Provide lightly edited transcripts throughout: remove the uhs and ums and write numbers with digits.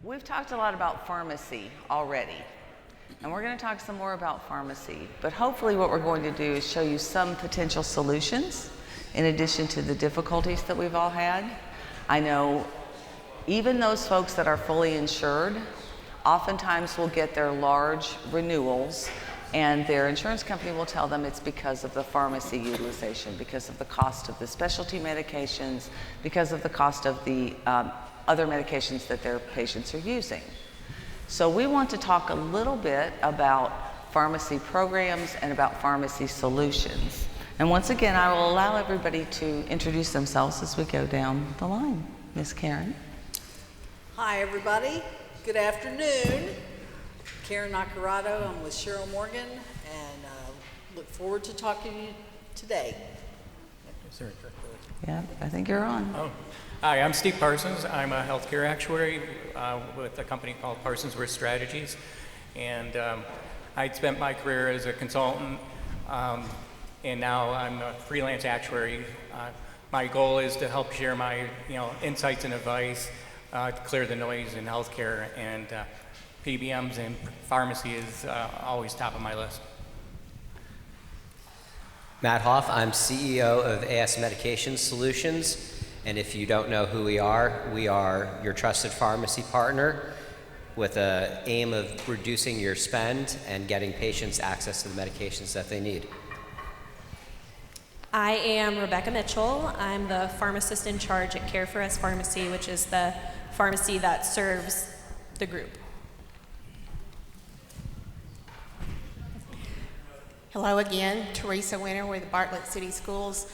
We've talked a lot about pharmacy already, and we're going to talk some more about pharmacy, but hopefully what we're going to do is show you some potential solutions in addition to the difficulties that we've all had. I know even those folks that are fully insured oftentimes will get their large renewals and their insurance company will tell them it's because of the pharmacy utilization, because of the cost of the specialty medications, because of the cost of the other medications that their patients are using. So we want to talk a little bit about pharmacy programs and about pharmacy solutions. And once again, I will allow everybody to introduce themselves as we go down the line. Ms. Karen. Hi, everybody. Good afternoon. Karen Nacarado. I'm with Cheryl Morgan, and look forward to talking to you today. Yeah, I think you're on. Oh. Hi, I'm Steve Parsons. I'm a healthcare actuary with a company called Parsons Risk Strategies, and I'd spent my career as a consultant, and now I'm a freelance actuary. My goal is to help share my insights and advice to clear the noise in healthcare, and PBMs and pharmacy is always top of my list. Matt Hoff, I'm CEO of AS Medication Solutions, and if you don't know who we are your trusted pharmacy partner with an aim of reducing your spend and getting patients access to the medications that they need. I am Rebecca Mitchell. I'm the pharmacist in charge at Care for Us Pharmacy, which is the pharmacy that serves the group. Hello again, Teresa Winter with Bartlett City Schools,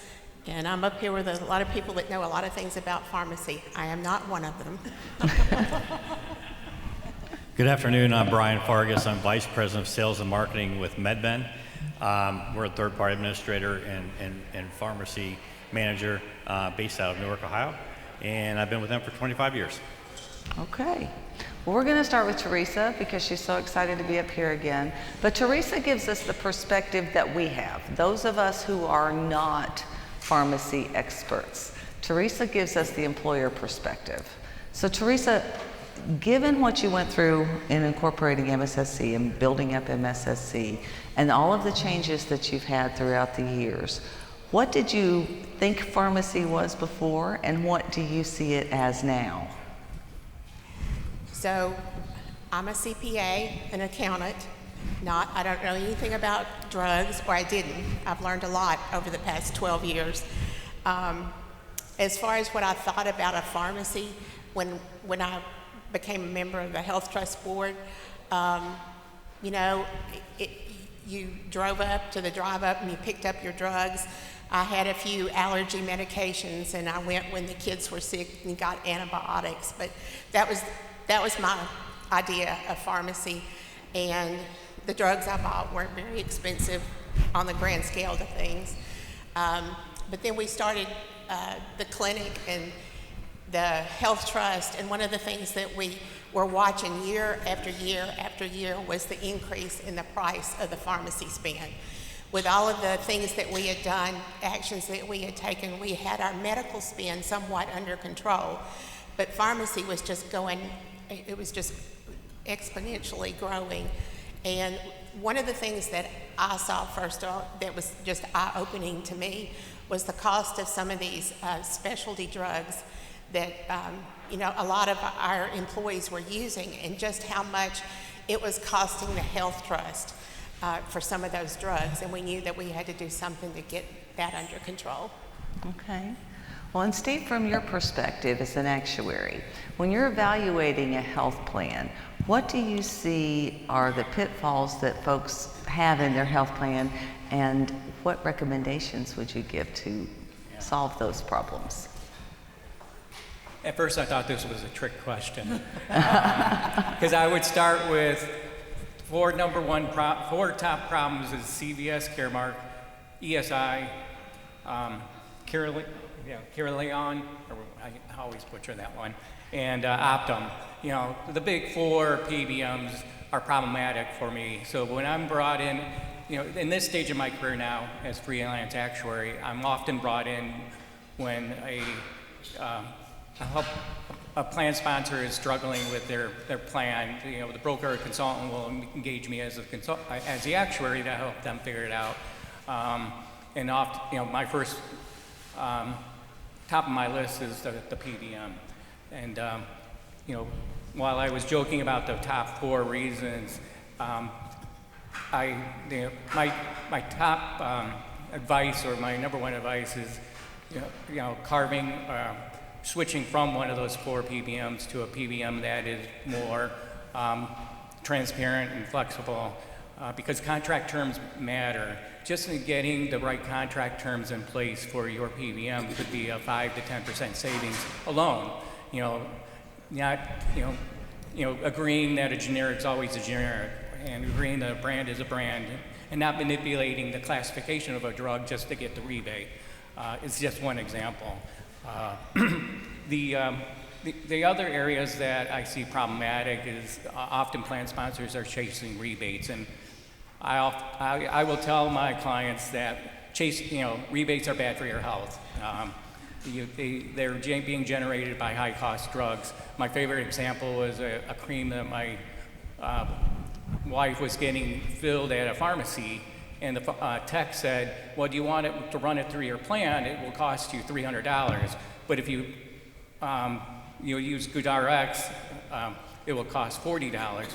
and I'm up here with a lot of people that know a lot of things about pharmacy. I am not one of them. Good afternoon, I'm Brian Fargus. I'm Vice President of Sales and Marketing with MedBen. We're a third-party administrator and pharmacy manager based out of Newark, Ohio, and I've been with them for 25 years. Okay. Well, we're going to start with Teresa because she's so excited to be up here again. But Teresa gives us the perspective that we have, those of us who are not pharmacy experts. Teresa gives us the employer perspective. So Teresa, given what you went through in incorporating MSSC and building up MSSC and all of the changes that you've had throughout the years, what did you think pharmacy was before and what do you see it as now? So I'm a CPA, an accountant. I don't know anything about drugs, or I didn't. I've learned a lot over the past 12 years. As far as what I thought about a pharmacy, when I became a member of the Health Trust Board, you drove up to the drive-up and you picked up your drugs. I had a few allergy medications, and I went when the kids were sick and got antibiotics. But that was my idea of pharmacy, and the drugs I bought weren't very expensive on the grand scale of things. But then we started the clinic and the health trust, and one of the things that we were watching year after year after year was the increase in the price of the pharmacy spend. With all of the things that we had done, actions that we had taken, we had our medical spend somewhat under control, but pharmacy was just exponentially growing. And one of the things that I saw first that was just eye-opening to me was the cost of some of these specialty drugs that a lot of our employees were using, and just how much it was costing the health trust for some of those drugs. And we knew that we had to do something to get that under control. Okay. Well, and Steve, from your perspective as an actuary, when you're evaluating a health plan, what do you see are the pitfalls that folks have in their health plan, and what recommendations would you give to solve those problems? At first I thought this was a trick question, because I would start with four top problems is CVS, Caremark, ESI, Carilion, I always butcher that one, and Optum. The big four PBMs are problematic for me. So when I'm brought in, in this stage of my career now as freelance actuary, I'm often brought in when a plan sponsor is struggling with their plan, the broker or consultant will engage me as the actuary to help them figure it out. And my first top of my list is the PBM. And while I was joking about the top 4 reasons, my top advice, or my number 1 advice, is switching from one of those 4 PBMs to a PBM that is more transparent and flexible, because contract terms matter. Just in getting the right contract terms in place for your PBM could be a 5 to 10% savings alone. Not agreeing that a generic's always a generic, and agreeing that a brand is a brand, and not manipulating the classification of a drug just to get the rebate. Is just one example. The other areas that I see problematic is often plan sponsors are chasing rebates, and I will tell my clients that rebates are bad for your health. They're being generated by high-cost drugs. My favorite example was a cream that my wife was getting filled at a pharmacy, and the tech said, well, do you want it to run it through your plan? It will cost you $300. But if you use GoodRx, it will cost $40.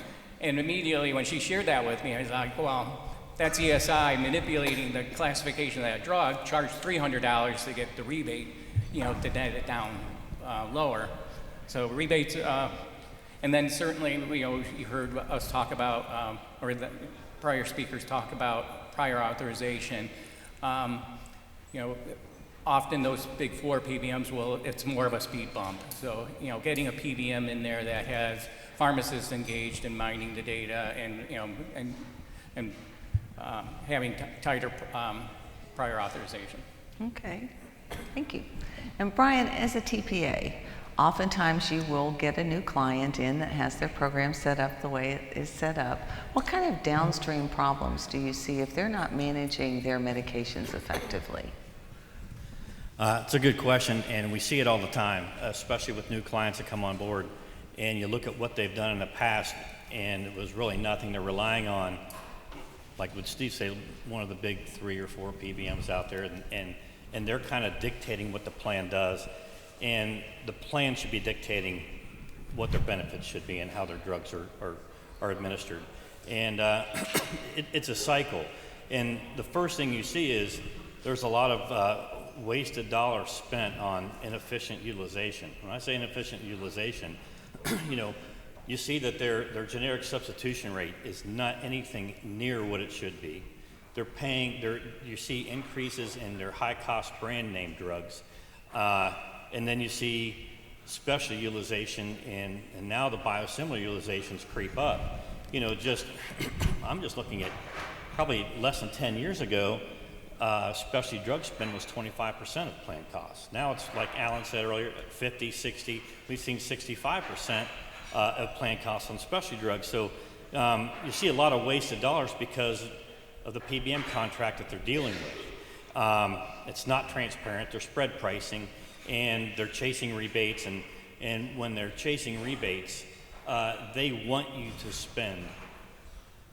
And immediately when she shared that with me, I was like, well, that's ESI manipulating the classification of that drug, charge $300 to get the rebate, to net it down lower. So rebates, and then certainly, you heard us talk about, or the prior speakers talk about prior authorization. Often those big 4 PBMs it's more of a speed bump. So, getting a PBM in there that has pharmacists engaged in mining the data and having tighter prior authorization. Okay, thank you. And Brian, as a TPA, oftentimes you will get a new client in that has their program set up the way it is set up. What kind of downstream problems do you see if they're not managing their medications effectively? It's a good question, and we see it all the time, especially with new clients that come on board. And you look at what they've done in the past, and it was really nothing. They're relying on, like what Steve said, one of the big 3 or 4 PBMs out there, and they're kind of dictating what the plan does. And the plan should be dictating what their benefits should be and how their drugs are administered. And it's a cycle. And the first thing you see is there's a lot of wasted dollars spent on inefficient utilization. When I say inefficient utilization, you see that their generic substitution rate is not anything near what it should be. You see increases in their high-cost brand name drugs. And then you see specialty utilization, and now the biosimilar utilizations creep up. I'm just looking at probably less than 10 years ago, specialty drug spend was 25% of plan costs. Now it's, like Alan said earlier, 50, 60, we've seen 65% of plan costs on specialty drugs. So you see a lot of wasted dollars because of the PBM contract that they're dealing with. It's not transparent, they're spread pricing, and they're chasing rebates, and when they're chasing rebates, they want you to spend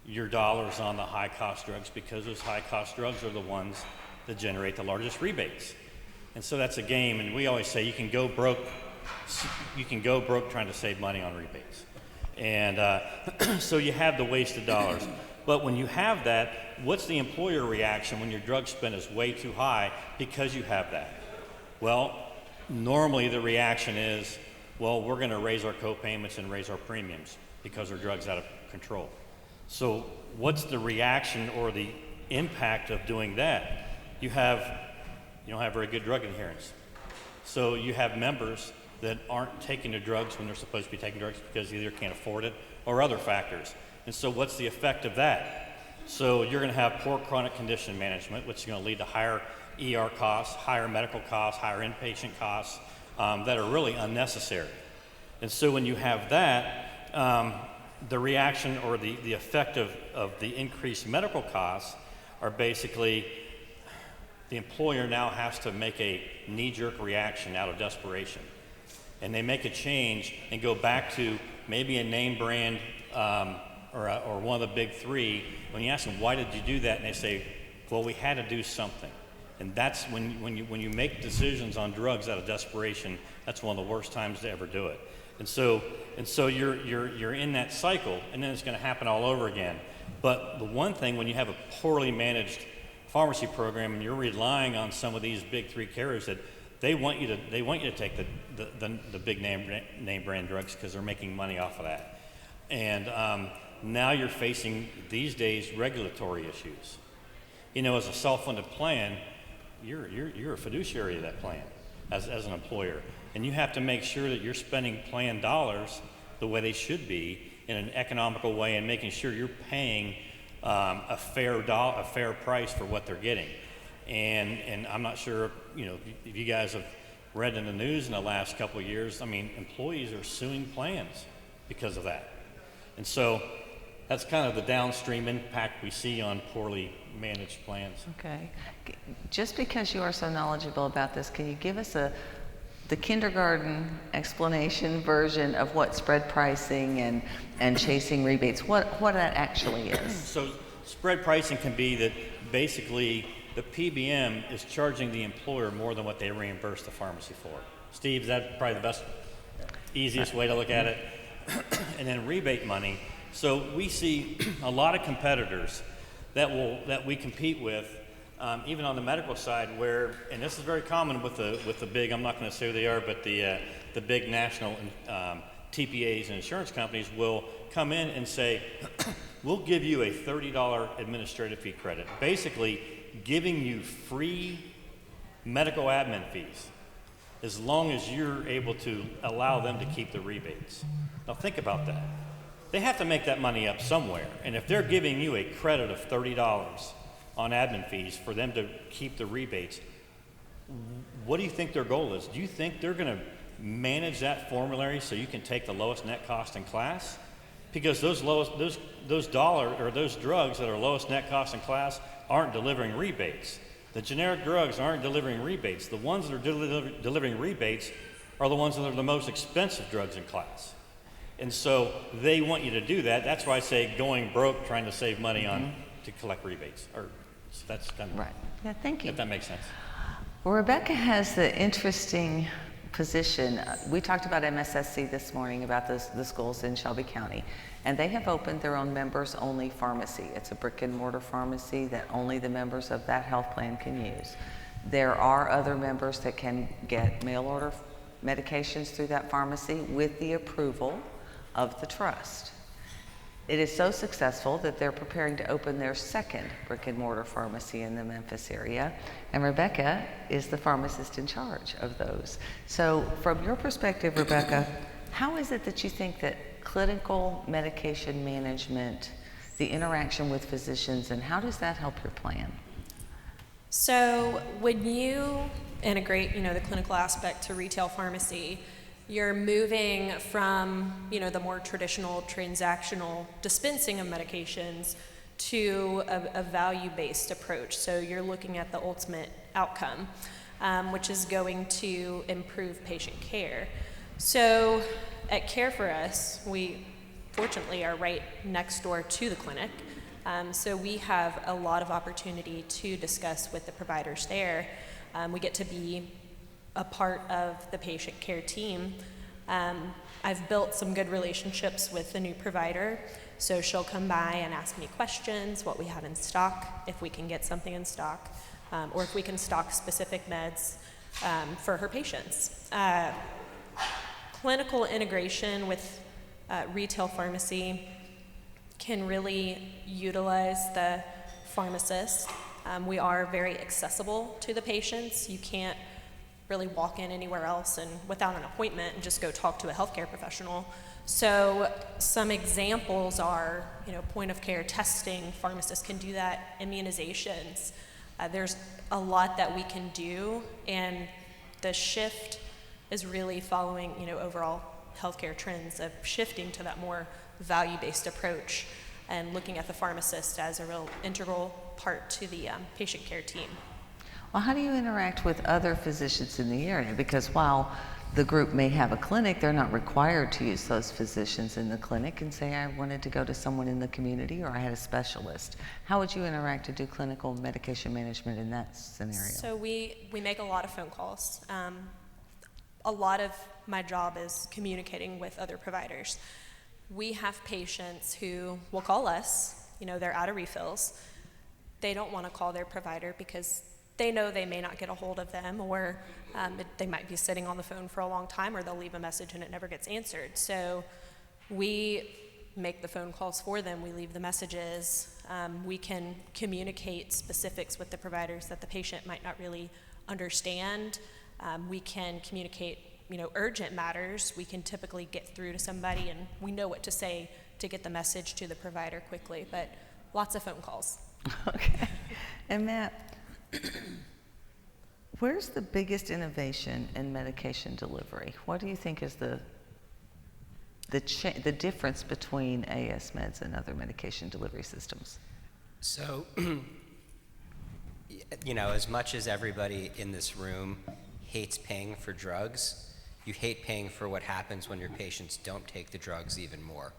your dollars on the high-cost drugs because those high-cost drugs are the ones that generate the largest rebates. And so that's a game, and we always say you can go broke trying to save money on rebates. And so you have the wasted dollars. But when you have that, what's the employer reaction when your drug spend is way too high because you have that? Well, normally the reaction is, well, we're going to raise our co-payments and raise our premiums because our drug's out of control. So what's the reaction or the impact of doing that? You don't have very good drug adherence. So you have members that aren't taking the drugs when they're supposed to be taking drugs because they either can't afford it or other factors. And so what's the effect of that? So you're going to have poor chronic condition management, which is going to lead to higher ER costs, higher medical costs, higher inpatient costs that are really unnecessary. And so when you have that, the reaction or the effect of the increased medical costs are basically the employer now has to make a knee-jerk reaction out of desperation. and they make a change and go back to maybe a name brand or one of the big three, when you ask them, why did you do that? And they say, well, we had to do something. And that's when you make decisions on drugs out of desperation, that's one of the worst times to ever do it. And so you're in that cycle, and then it's going to happen all over again. But the one thing, when you have a poorly managed pharmacy program and you're relying on some of these big three carriers, that they want you to take the big name brand drugs because they're making money off of that. And now you're facing these days regulatory issues. You know, as a self-funded plan, you're a fiduciary of that plan as an employer, and you have to make sure that you're spending plan dollars the way they should be in an economical way, and making sure you're paying a fair price for what they're getting. And I'm not sure, you know, if you guys have read in the news in the last couple of years. I mean, employees are suing plans because of that, and so that's kind of the downstream impact we see on poorly managed plans. Okay. Just because you are so knowledgeable about this, can you give us the kindergarten explanation version of what spread pricing and chasing rebates, what that actually is? So spread pricing can be that basically the PBM is charging the employer more than what they reimburse the pharmacy for. Steve, is that probably the best, easiest way to look at it? And then rebate money. So we see a lot of competitors that we compete with, even on the medical side, where, and this is very common with the big, I'm not going to say who they are, but the big national TPAs and insurance companies will come in and say, we'll give you a $30 administrative fee credit, basically giving you free medical admin fees as long as you're able to allow them to keep the rebates. Now think about that. They have to make that money up somewhere, and if they're giving you a credit of $30 on admin fees for them to keep the rebates, what do you think their goal is? Do you think they're going to manage that formulary so you can take the lowest net cost in class? Because those drugs that are lowest net cost in class aren't delivering rebates. The generic drugs aren't delivering rebates. The ones that are delivering rebates are the ones that are the most expensive drugs in class. And so they want you to do that. That's why I say going broke, trying to save money on to collect rebates. Or so that's kind of Right. Yeah, thank you. if that makes sense. Well, Rebecca has the interesting position. We talked about MSSC this morning, about the schools in Shelby County, and they have opened their own members-only pharmacy. It's a brick-and-mortar pharmacy that only the members of that health plan can use. There are other members that can get mail-order medications through that pharmacy with the approval of the trust. It is so successful that they're preparing to open their second brick-and-mortar pharmacy in the Memphis area, and Rebecca is the pharmacist in charge of those. So from your perspective, Rebecca, how is it that you think that clinical medication management, the interaction with physicians, and how does that help your plan? So when you integrate, the clinical aspect to retail pharmacy, you're moving from, the more traditional transactional dispensing of medications to a value-based approach. So you're looking at the ultimate outcome, which is going to improve patient care. So at Care for Us, we fortunately are right next door to the clinic. So we have a lot of opportunity to discuss with the providers there. We get to be a part of the patient care team. I've built some good relationships with the new provider, so she'll come by and ask me questions, what we have in stock, if we can get something in stock, or if we can stock specific meds for her patients. Clinical integration with retail pharmacy can really utilize the pharmacist. We are very accessible to the patients. You can't really walk in anywhere else and without an appointment and just go talk to a healthcare professional. So some examples are, point of care testing, pharmacists can do that, immunizations. There's a lot that we can do, and the shift is really following, overall healthcare trends of shifting to that more value-based approach and looking at the pharmacist as a real integral part to the patient care team. Well, how do you interact with other physicians in the area? Because while the group may have a clinic, they're not required to use those physicians in the clinic, and say I wanted to go to someone in the community or I had a specialist. How would you interact to do clinical medication management in that scenario? So we make a lot of phone calls. A lot of my job is communicating with other providers. We have patients who will call us, they're out of refills. They don't want to call their provider because they know they may not get a hold of them, or they might be sitting on the phone for a long time, or they'll leave a message and it never gets answered. So we make the phone calls for them, we leave the messages. We can communicate specifics with the providers that the patient might not really understand. We can communicate, urgent matters. We can typically get through to somebody and we know what to say to get the message to the provider quickly, but lots of phone calls. Okay. And Matt, where's the biggest innovation in medication delivery? What do you think is the difference between AS Meds and other medication delivery systems? So, as much as everybody in this room hates paying for drugs, you hate paying for what happens when your patients don't take the drugs even more.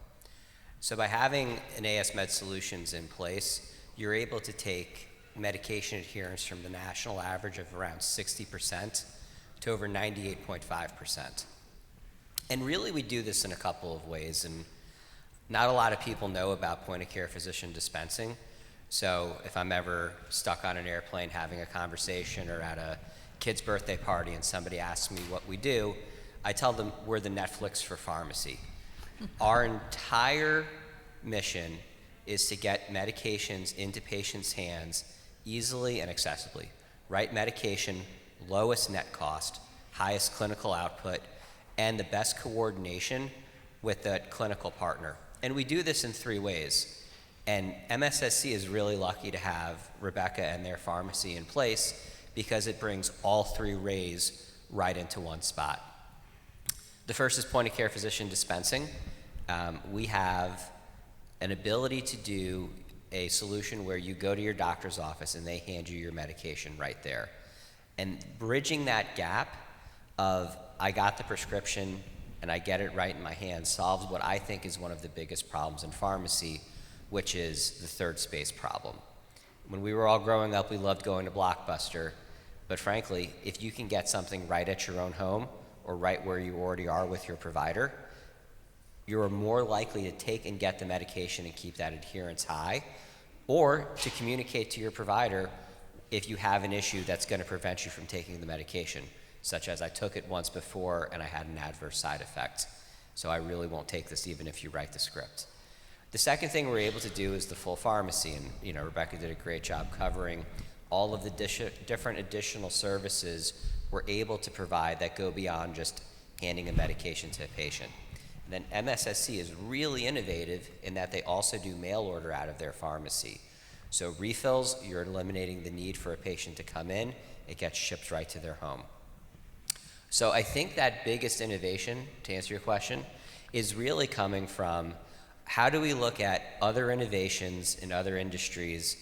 So by having an AS Med Solutions in place, you're able to take medication adherence from the national average of around 60% to over 98.5%. And really we do this in a couple of ways, and not a lot of people know about point-of-care physician dispensing. So if I'm ever stuck on an airplane having a conversation or at a kid's birthday party and somebody asks me what we do, I tell them we're the Netflix for pharmacy. Our entire mission is to get medications into patients' hands easily and accessibly. Right medication, lowest net cost, highest clinical output, and the best coordination with the clinical partner. And we do this in 3 ways. And MSSC is really lucky to have Rebecca and their pharmacy in place because it brings all 3 rays right into one spot. The first is point-of-care physician dispensing. We have an ability to do a solution where you go to your doctor's office and they hand you your medication right there. And bridging that gap of I got the prescription and I get it right in my hand solves what I think is one of the biggest problems in pharmacy, which is the third space problem. When we were all growing up, we loved going to Blockbuster, but frankly, if you can get something right at your own home or right where you already are with your provider, you're more likely to take and get the medication and keep that adherence high, or to communicate to your provider if you have an issue that's going to prevent you from taking the medication, such as I took it once before and I had an adverse side effect, so I really won't take this even if you write the script. The second thing we're able to do is the full pharmacy, and Rebecca did a great job covering all of the different additional services we're able to provide that go beyond just handing a medication to a patient. And then MSSC is really innovative in that they also do mail order out of their pharmacy. So refills, you're eliminating the need for a patient to come in, it gets shipped right to their home. So I think that biggest innovation, to answer your question, is really coming from how do we look at other innovations in other industries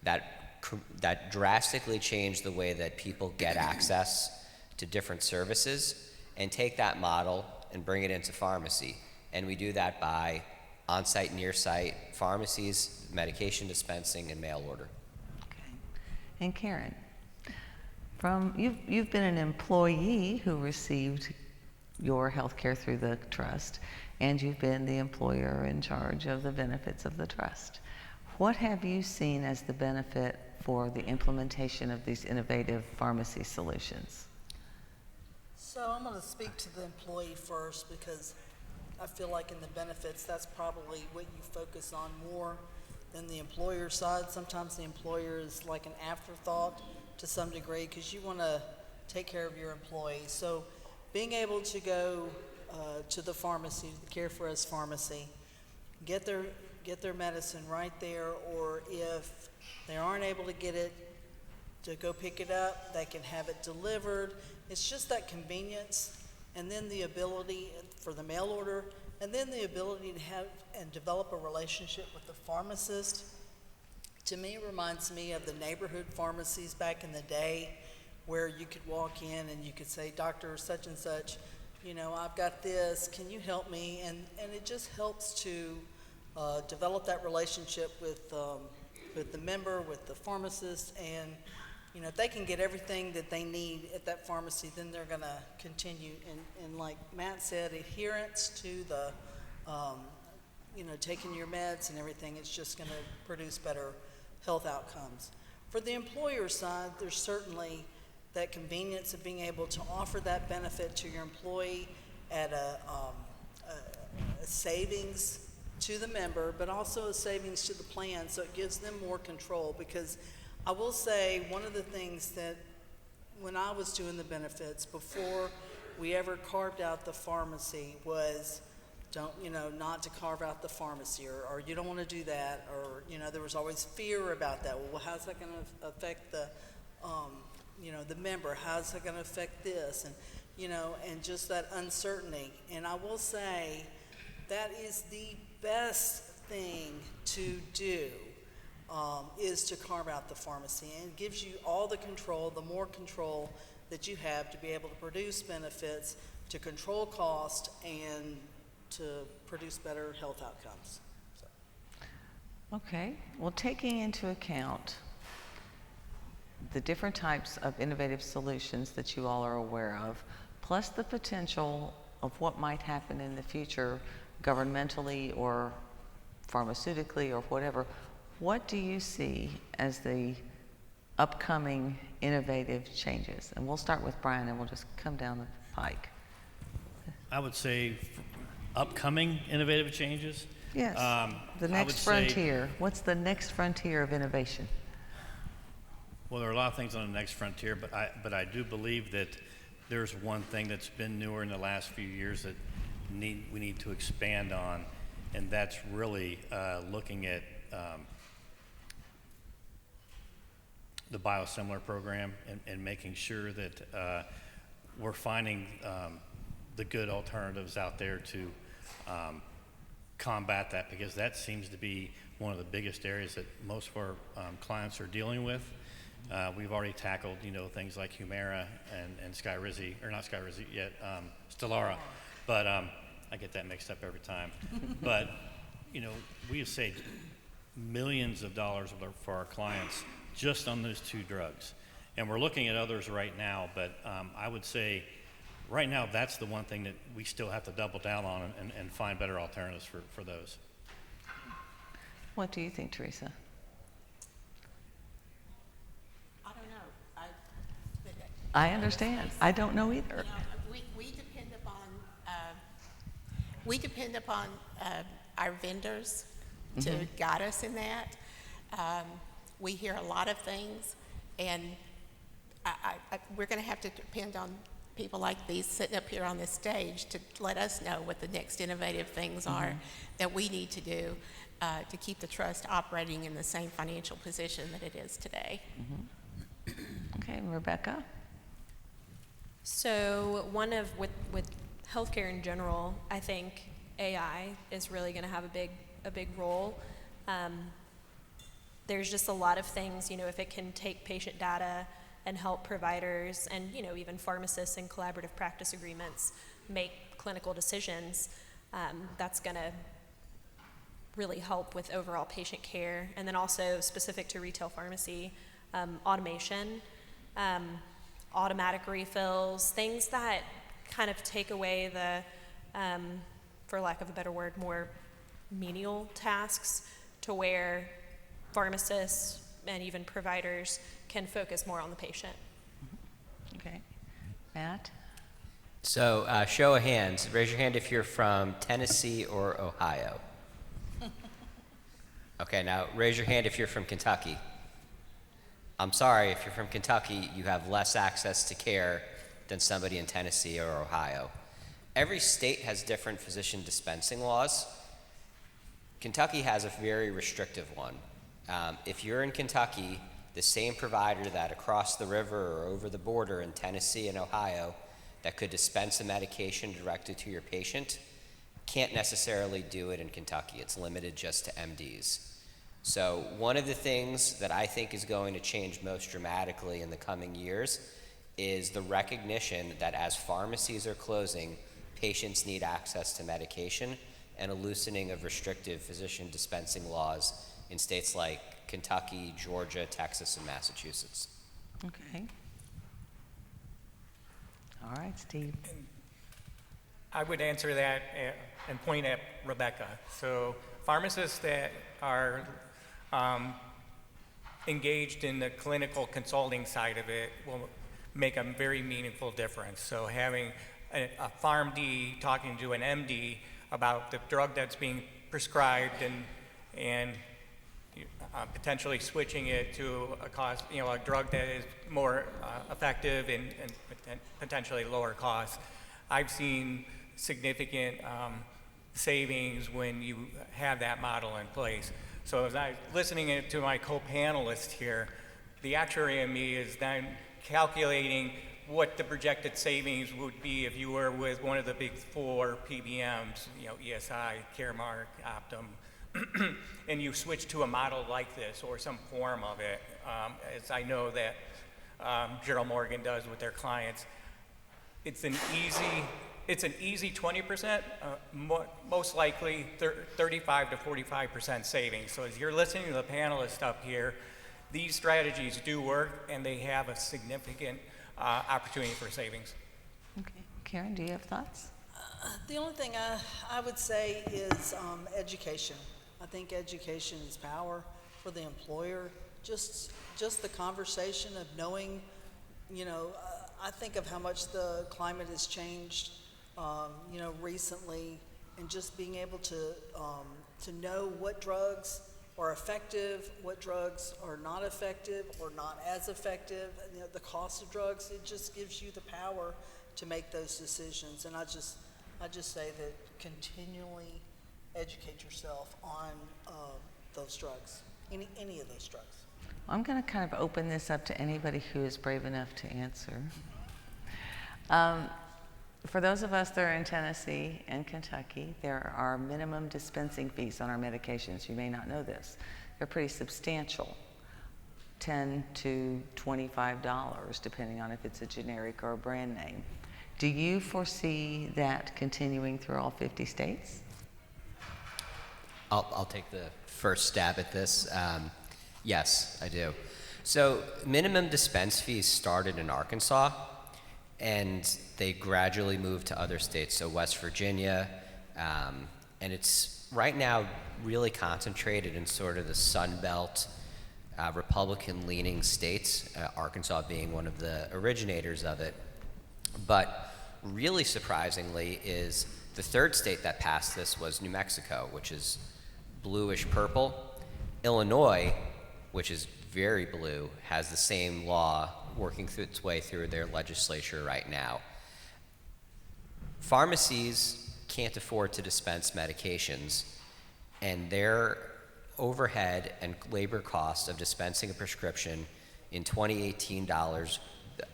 that drastically change the way that people get access to different services, and take that model and bring it into pharmacy. And we do that by on-site, near-site pharmacies, medication dispensing, and mail order. Okay. And Karen, you've been an employee who received your health care through the trust, and you've been the employer in charge of the benefits of the trust. What have you seen as the benefit for the implementation of these innovative pharmacy solutions? So I'm going to speak to the employee first because I feel like in the benefits, that's probably what you focus on more than the employer side. Sometimes the employer is like an afterthought to some degree because you want to take care of your employees. So being able to go to the pharmacy, the Care for Us pharmacy, get their medicine right there, or if they aren't able to get it, to go pick it up, they can have it delivered. It's just that convenience, and then the ability for the mail order, and then the ability to have and develop a relationship with the pharmacist. To me, it reminds me of the neighborhood pharmacies back in the day where you could walk in and you could say, Dr. such and such, you know, I've got this, can you help me? And it just helps to develop that relationship with the member, with the pharmacist, and, you know, if they can get everything that they need at that pharmacy, then they're gonna continue. And like Matt said, adherence to the, you know, taking your meds and everything, it's just gonna produce better health outcomes. For the employer side, there's certainly that convenience of being able to offer that benefit to your employee at a savings to the member, but also a savings to the plan, so it gives them more control. Because I will say, one of the things that when I was doing the benefits, before we ever carved out the pharmacy, was don't, you know, not to carve out the pharmacy, or you don't want to do that, or, you know, there was always fear about that. Well, how's that going to affect the, you know, the member? How's that going to affect this? And, you know, and just that uncertainty. And I will say that is the best thing to do, is to carve out the pharmacy. And it gives you all the control, the more control that you have to be able to produce benefits, to control cost, and to produce better health outcomes. So. Okay, well, taking into account the different types of innovative solutions that you all are aware of, plus the potential of what might happen in the future governmentally or pharmaceutically or whatever, what do you see as the upcoming innovative changes? And we'll start with Brian and we'll just come down the pike. I would say upcoming innovative changes. Yes, the I would next say- frontier. What's the next frontier of innovation? Well, there are a lot of things on the next frontier, but I do believe that there's one thing that's been newer in the last few years that we need to expand on, and that's really looking at the biosimilar program and making sure that we're finding the good alternatives out there to combat that, because that seems to be one of the biggest areas that most of our clients are dealing with. We've already tackled, you know, things like Humira and Skyrizi, or not Skyrizi yet, Stelara, but I get that mixed up every time. But, you know, we have saved millions of dollars for our clients just on those two drugs. And we're looking at others right now, but I would say right now that's the one thing that we still have to double down on and find better alternatives for those. What do you think, Teresa? I don't know. I understand. I don't know either. You know, we depend upon our vendors to guide us in that. We hear a lot of things, and we're going to have to depend on people like these sitting up here on this stage to let us know what the next innovative things are that we need to do to keep the trust operating in the same financial position that it is today. Okay, Rebecca? So with healthcare in general, I think AI is really going to have a big role. There's just a lot of things, you know, if it can take patient data and help providers and, you know, even pharmacists and collaborative practice agreements make clinical decisions, that's going to really help with overall patient care. And then also specific to retail pharmacy, automation, automatic refills, things that kind of take away the, for lack of a better word, more menial tasks, to where pharmacists and even providers can focus more on the patient. Okay. Matt? So, show of hands. Raise your hand if you're from Tennessee or Ohio. Okay, now raise your hand if you're from Kentucky. I'm sorry, if you're from Kentucky, you have less access to care than somebody in Tennessee or Ohio. Every state has different physician dispensing laws. Kentucky has a very restrictive one. If you're in Kentucky, the same provider that across the river or over the border in Tennessee and Ohio that could dispense a medication directly to your patient can't necessarily do it in Kentucky. It's limited just to MDs. So one of the things that I think is going to change most dramatically in the coming years is the recognition that as pharmacies are closing, patients need access to medication, and a loosening of restrictive physician dispensing laws in states like Kentucky, Georgia, Texas, and Massachusetts. Okay. All right, Steve. I would answer that and point at Rebecca. So pharmacists that are engaged in the clinical consulting side of it will make a very meaningful difference. So having a PharmD talking to an MD about the drug that's being prescribed and potentially switching it to a drug that is more effective and potentially lower cost. I've seen significant savings when you have that model in place. So as I'm listening to my co-panelists here, the actuary in me is then calculating what the projected savings would be if you were with one of the big four PBMs, ESI, Caremark, Optum, and you switch to a model like this or some form of it, as I know that Gerald Morgan does with their clients. It's an easy 20%, most likely 35 to 45% savings. So as you're listening to the panelists up here, these strategies do work and they have a significant opportunity for savings. Okay. Karen, do you have thoughts? The only thing I would say is education. I think education is power for the employer. Just the conversation of knowing, I think of how much the climate has changed, recently, and just being able to know what drugs are effective, what drugs are not effective or not as effective, the cost of drugs. It just gives you the power to make those decisions. And I just say that continually educate yourself on those drugs, any of those drugs. I'm going to kind of open this up to anybody who is brave enough to answer. For those of us that are in Tennessee and Kentucky, there are minimum dispensing fees on our medications. You may not know this. They're pretty substantial, $10 to $25, depending on if it's a generic or a brand name. Do you foresee that continuing through all 50 states? I'll take the first stab at this. Yes, I do. So minimum dispense fees started in Arkansas, and they gradually moved to other states, so West Virginia, and it's right now really concentrated in sort of the Sun Belt, Republican-leaning states, Arkansas being one of the originators of it. But really surprisingly is the third state that passed this was New Mexico, which is bluish purple. Illinois, which is very blue, has the same law working through its way through their legislature right now. Pharmacies can't afford to dispense medications, and their overhead and labor cost of dispensing a prescription in 2018 dollars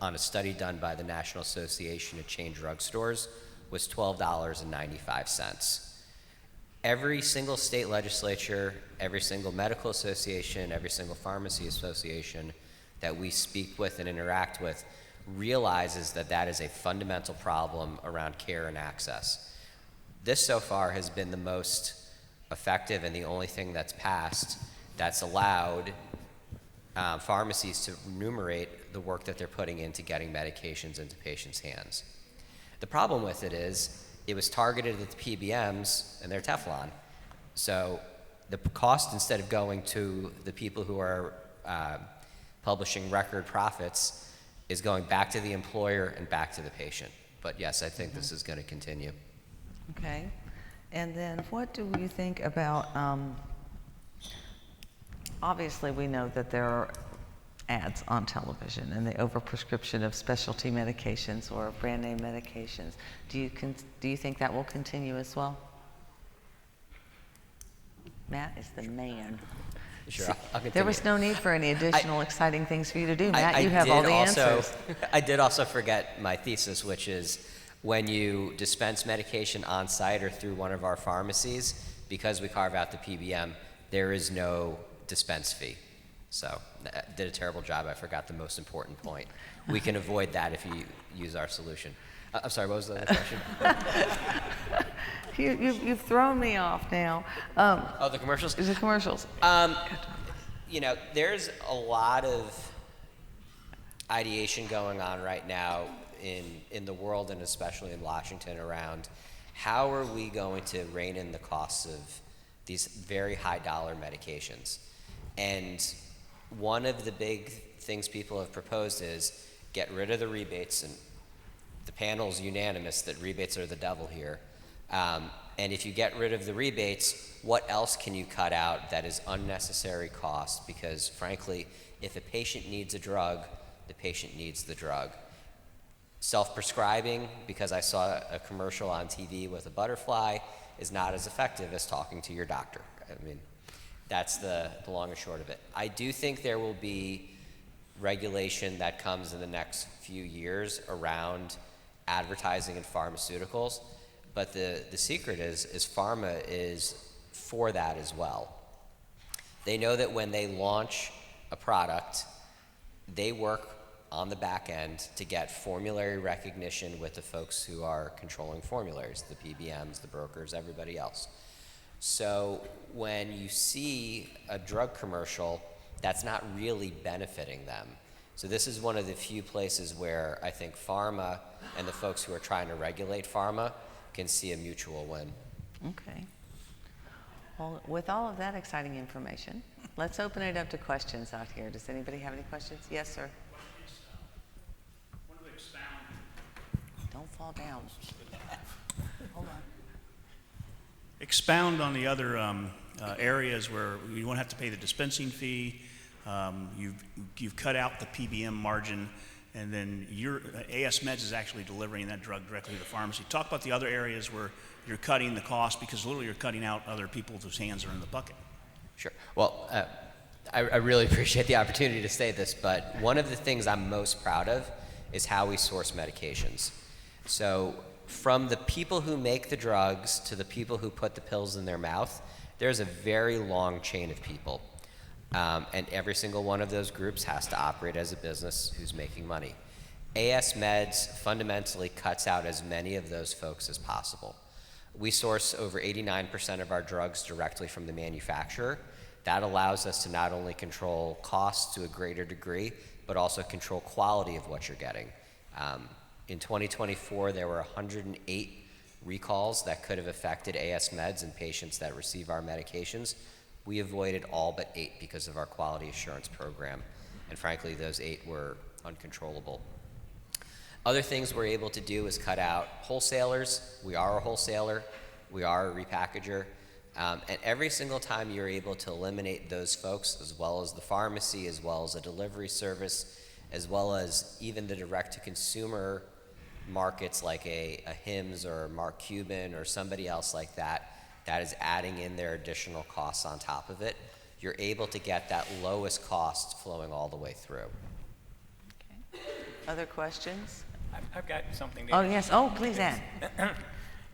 on a study done by the National Association of Chain Drugstores was $12.95. Every single state legislature, every single medical association, every single pharmacy association that we speak with and interact with realizes that that is a fundamental problem around care and access. This so far has been the most effective and the only thing that's passed that's allowed pharmacies to enumerate the work that they're putting into getting medications into patients' hands. The problem with it is it was targeted at the PBMs and they're Teflon. So the cost, instead of going to the people who are publishing record profits, is going back to the employer and back to the patient. But yes, I think this is going to continue. Okay. And then what do you think about, obviously we know that there are ads on television and the overprescription of specialty medications or brand name medications. Do you think that will continue as well? Matt is the man. Sure, I'll continue. There was no need for any additional exciting things for you to do. Matt, you have all the answers. I did also forget my thesis, which is when you dispense medication on site or through one of our pharmacies, because we carve out the PBM, there is no dispense fee. So I did a terrible job. I forgot the most important point. We can avoid that if you use our solution. I'm sorry, what was the other question? You've thrown me off now. Oh, the commercials? The commercials. You know, there's a lot of ideation going on right now in the world and especially in Washington around how are we going to rein in the costs of these very high dollar medications. And one of the big things people have proposed is get rid of the rebates, and the panel's unanimous that rebates are the devil here. And if you get rid of the rebates, what else can you cut out that is unnecessary cost? Because frankly, if a patient needs a drug, the patient needs the drug. Self-prescribing, because I saw a commercial on TV with a butterfly, is not as effective as talking to your doctor. I mean, that's the long and short of it. I do think there will be regulation that comes in the next few years around advertising in pharmaceuticals, but the secret is pharma is for that as well. They know that when they launch a product, they work on the back end to get formulary recognition with the folks who are controlling formularies, the PBMs, the brokers, everybody else. So when you see a drug commercial, that's not really benefiting them. So this is one of the few places where I think pharma and the folks who are trying to regulate pharma can see a mutual win. Okay. Well, with all of that exciting information, let's open it up to questions out here. Does anybody have any questions? Yes, sir. Don't fall down. Hold on. Expound on the other areas where you won't have to pay the dispensing fee. You've cut out the PBM margin, and then your AS Meds is actually delivering that drug directly to the pharmacy. Talk about the other areas where you're cutting the cost, because literally you're cutting out other people whose hands are in the bucket. Sure. Well, I really appreciate the opportunity to say this, but one of the things I'm most proud of is how we source medications. So from the people who make the drugs to the people who put the pills in their mouth, there's a very long chain of people. And every single one of those groups has to operate as a business who's making money. AS Meds fundamentally cuts out as many of those folks as possible. We source over 89% of our drugs directly from the manufacturer. That allows us to not only control costs to a greater degree, but also control quality of what you're getting. In 2024, there were 108 recalls that could have affected AS Meds and patients that receive our medications. We avoided all but 8 because of our quality assurance program. And frankly, those 8 were uncontrollable. Other things we're able to do is cut out wholesalers. We are a wholesaler. We are a repackager. And every single time you're able to eliminate those folks, as well as the pharmacy, as well as a delivery service, as well as even the direct-to-consumer markets like a Hims or Mark Cuban or somebody else like that, that is adding in their additional costs on top of it, you're able to get that lowest cost flowing all the way through. Okay. Other questions? I've got something to Oh, yes. Oh, please add.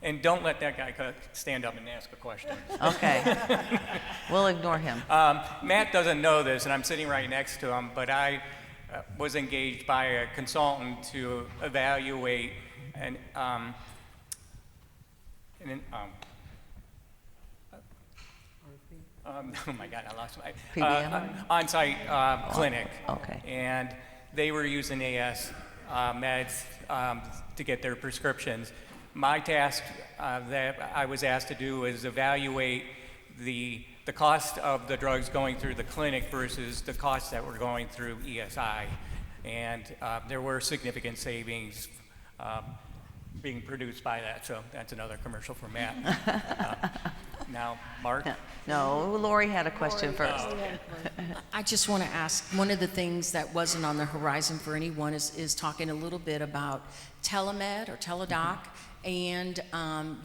And don't let that guy stand up and ask a question. Okay. We'll ignore him. Matt doesn't know this, and I'm sitting right next to him, but I was engaged by a consultant to evaluate oh my God, I lost my PBM? on-site clinic. Okay. And they were using AS Meds to get their prescriptions. My task that I was asked to do is evaluate the cost of the drugs going through the clinic versus the costs that were going through ESI. And there were significant savings being produced by that. So that's another commercial for Matt. Now, Mark? No, Lori had a question first. I just want to ask, one of the things that wasn't on the horizon for anyone is talking a little bit about telemed or teledoc and,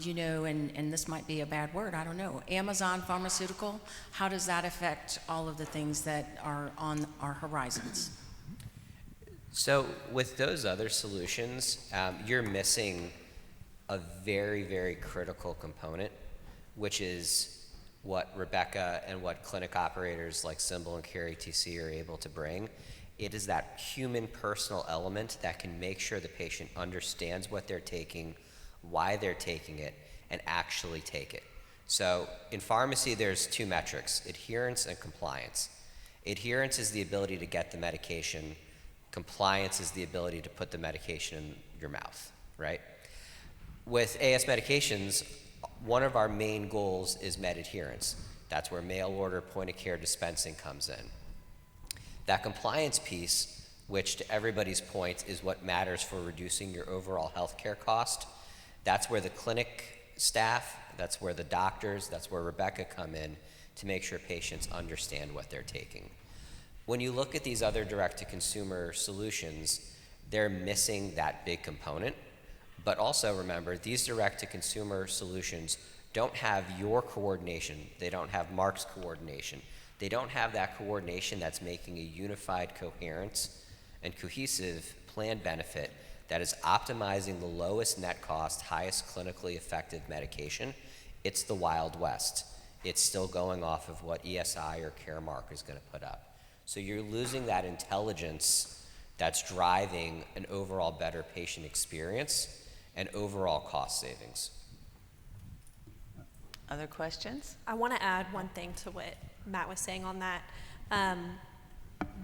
you know, and this might be a bad word, I don't know, Amazon Pharmaceutical. How does that affect all of the things that are on our horizons? So with those other solutions, you're missing a very, very critical component, which is what Rebecca and what clinic operators like Symbol and Carry TC are able to bring. It is that human personal element that can make sure the patient understands what they're taking, why they're taking it, and actually take it. So in pharmacy, there's two metrics: adherence and compliance. Adherence is the ability to get the medication. Compliance is the ability to put the medication in your mouth, right? With AS medications, one of our main goals is med adherence. That's where mail order point of care dispensing comes in. That compliance piece, which to everybody's point is what matters for reducing your overall healthcare cost, that's where the clinic staff, that's where the doctors, that's where Rebecca come in to make sure patients understand what they're taking. When you look at these other direct-to-consumer solutions, they're missing that big component. But also remember, these direct-to-consumer solutions don't have your coordination. They don't have Mark's coordination. They don't have that coordination that's making a unified, coherent, and cohesive plan benefit that is optimizing the lowest net cost, highest clinically effective medication. It's the Wild West. It's still going off of what ESI or Caremark is going to put up. So you're losing that intelligence that's driving an overall better patient experience and overall cost savings. Other questions? I want to add one thing to what Matt was saying on that.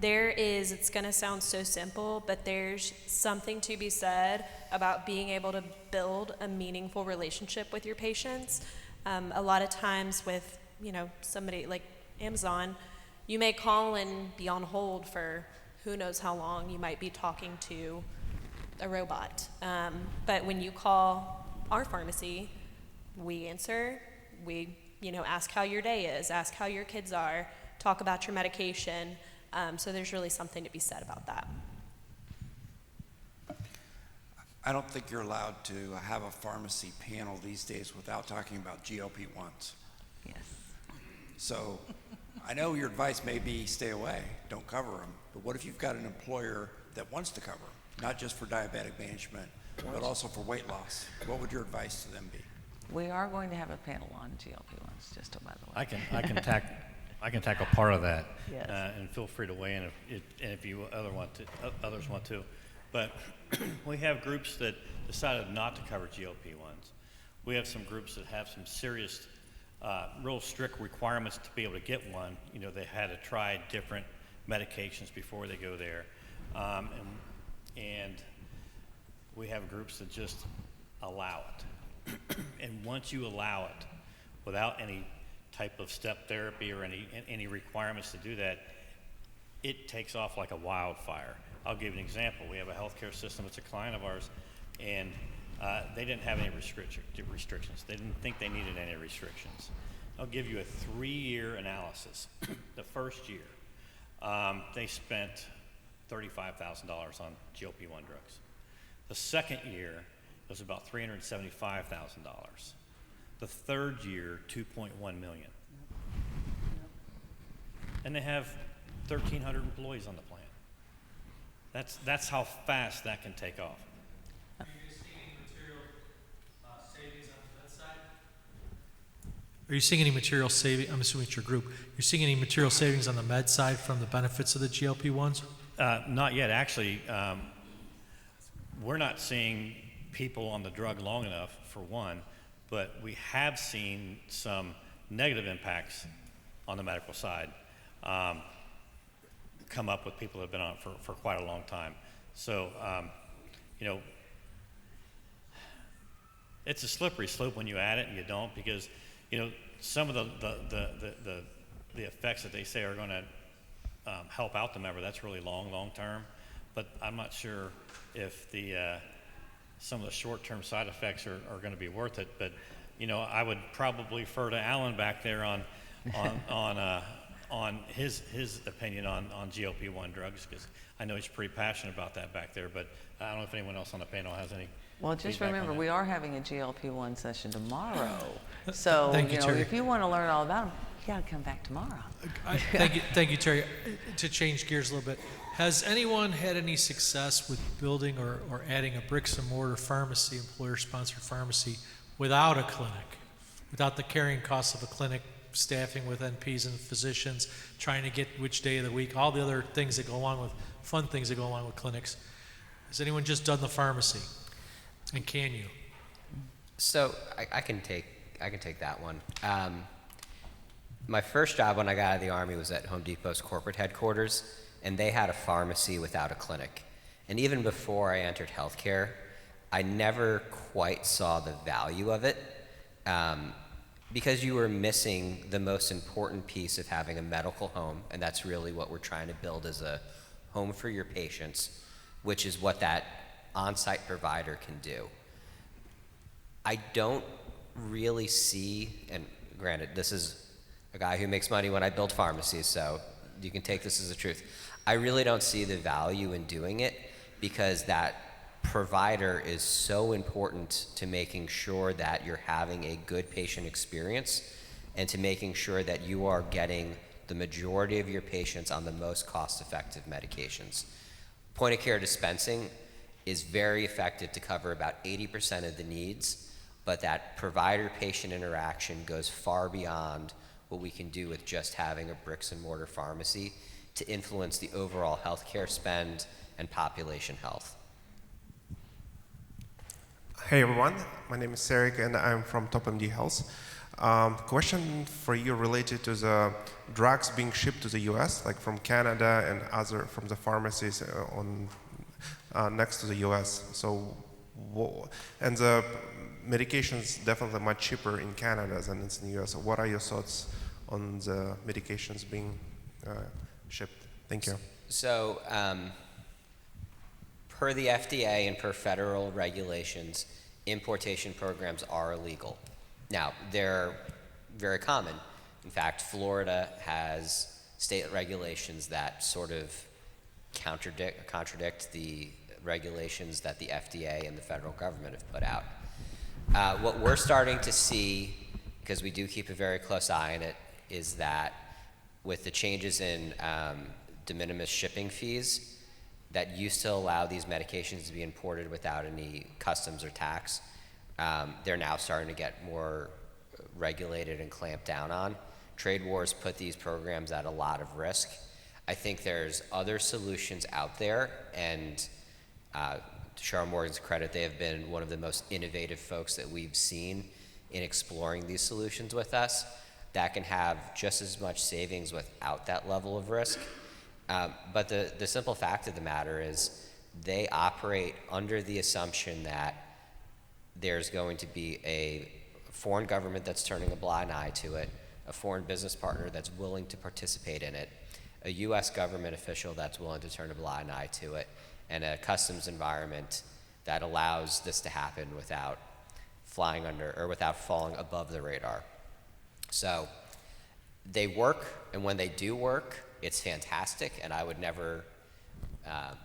It's going to sound so simple, but there's something to be said about being able to build a meaningful relationship with your patients. A lot of times with, somebody like Amazon, you may call and be on hold for who knows how long. You might be talking to a robot. But when you call our pharmacy, we answer, we ask how your day is, ask how your kids are, talk about your medication. So there's really something to be said about that. I don't think you're allowed to have a pharmacy panel these days without talking about GLP-1s. Yes. So I know your advice may be stay away, don't cover them, but what if you've got an employer that wants to cover them, not just for diabetic management, but also for weight loss? What would your advice to them be? We are going to have a panel on GLP-1s, just by the way. I can tackle part of that, Yes. And feel free to weigh in if you others want to. But we have groups that decided not to cover GLP-1s. We have some groups that have some serious, real strict requirements to be able to get one. They had to try different medications before they go there, and we have groups that just allow it. And once you allow it, without any type of step therapy or any requirements to do that, it takes off like a wildfire. I'll give you an example. We have a healthcare system that's a client of ours, and they didn't have any restrictions. They didn't think they needed any restrictions. I'll give you a 3-year analysis. The first year, they spent $35,000 on GLP-1 drugs. The second year was about $375,000. The third year, $2.1 million. And they have 1,300 employees on the plan. That's how fast that can take off. Are you seeing any material savings on the med side? Are you seeing any material savings? I'm assuming it's your group. You're seeing any material savings on the med side from the benefits of the GLP-1s? Not yet. Actually, we're not seeing people on the drug long enough, for one, but we have seen some negative impacts on the medical side come up with people that have been on it for quite a long time. So, it's a slippery slope when you add it and you don't, because, some of the effects that they say are going to help out the member, that's really long term, but I'm not sure if some of the short-term side effects are going to be worth it. But I would probably refer to Alan back there on his opinion on GLP-1 drugs, because I know he's pretty passionate about that back there. But I don't know if anyone else on the panel has any. Well, just feedback remember, on that. we are having a GLP-1 session tomorrow. So, Thank you, Terry. if you want to learn all about them, you got to come back tomorrow. Thank you, Terry. To change gears a little bit, has anyone had any success with building or adding a bricks and mortar pharmacy, employer-sponsored pharmacy, without a clinic, without the carrying costs of a clinic staffing with NPs and physicians, trying to get which day of the week, all the other things that go along with, fun things that go along with clinics. Has anyone just done the pharmacy? And can you? So I can take that one. My first job when I got out of the Army was at Home Depot's corporate headquarters, and they had a pharmacy without a clinic. And even before I entered healthcare, I never quite saw the value of it, because you were missing the most important piece of having a medical home, and that's really what we're trying to build as a home for your patients, which is what that on-site provider can do. I don't really see, and granted, this is a guy who makes money when I build pharmacies, so you can take this as the truth. I really don't see the value in doing it, because that provider is so important to making sure that you're having a good patient experience and to making sure that you are getting the majority of your patients on the most cost-effective medications. Point-of-care dispensing is very effective to cover about 80% of the needs, but that provider-patient interaction goes far beyond what we can do with just having a bricks-and-mortar pharmacy to influence the overall healthcare spend and population health. Hey everyone, my name is Sarek and I'm from TopMD Health. Question for you related to the drugs being shipped to the US, like from Canada and other from the pharmacies next to the US. So, and the medications definitely much cheaper in Canada than it's in the US. So what are your thoughts on the medications being shipped? Thank you. So, per the FDA and per federal regulations, importation programs are illegal. Now, they're very common. In fact, Florida has state regulations that sort of contradict the regulations that the FDA and the federal government have put out. What we're starting to see, because we do keep a very close eye on it, is that with the changes in de minimis shipping fees that used to allow these medications to be imported without any customs or tax, they're now starting to get more regulated and clamped down on. Trade wars put these programs at a lot of risk. I think there's other solutions out there, and to Cheryl Morgan's credit, they have been one of the most innovative folks that we've seen in exploring these solutions with us that can have just as much savings without that level of risk. But the simple fact of the matter is they operate under the assumption that there's going to be a foreign government that's turning a blind eye to it, a foreign business partner that's willing to participate in it, a US government official that's willing to turn a blind eye to it, and a customs environment that allows this to happen without flying under or without falling above the radar. So they work, and when they do work, it's fantastic, and I would never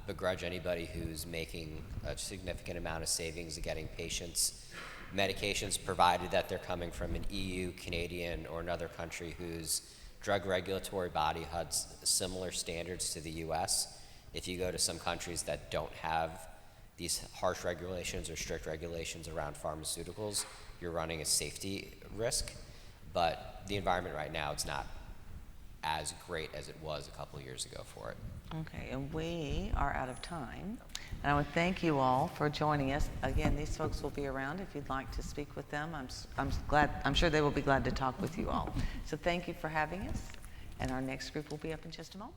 begrudge anybody who's making a significant amount of savings of getting patients medications, provided that they're coming from an EU, Canadian, or another country whose drug regulatory body has similar standards to the US. If you go to some countries that don't have these harsh regulations or strict regulations around pharmaceuticals, you're running a safety risk. But the environment right now, it's not as great as it was a couple of years ago for it. Okay, and we are out of time. And I would thank you all for joining us. Again, these folks will be around if you'd like to speak with them. I'm sure they will be glad to talk with you all. So thank you for having us. And our next group will be up in just a moment.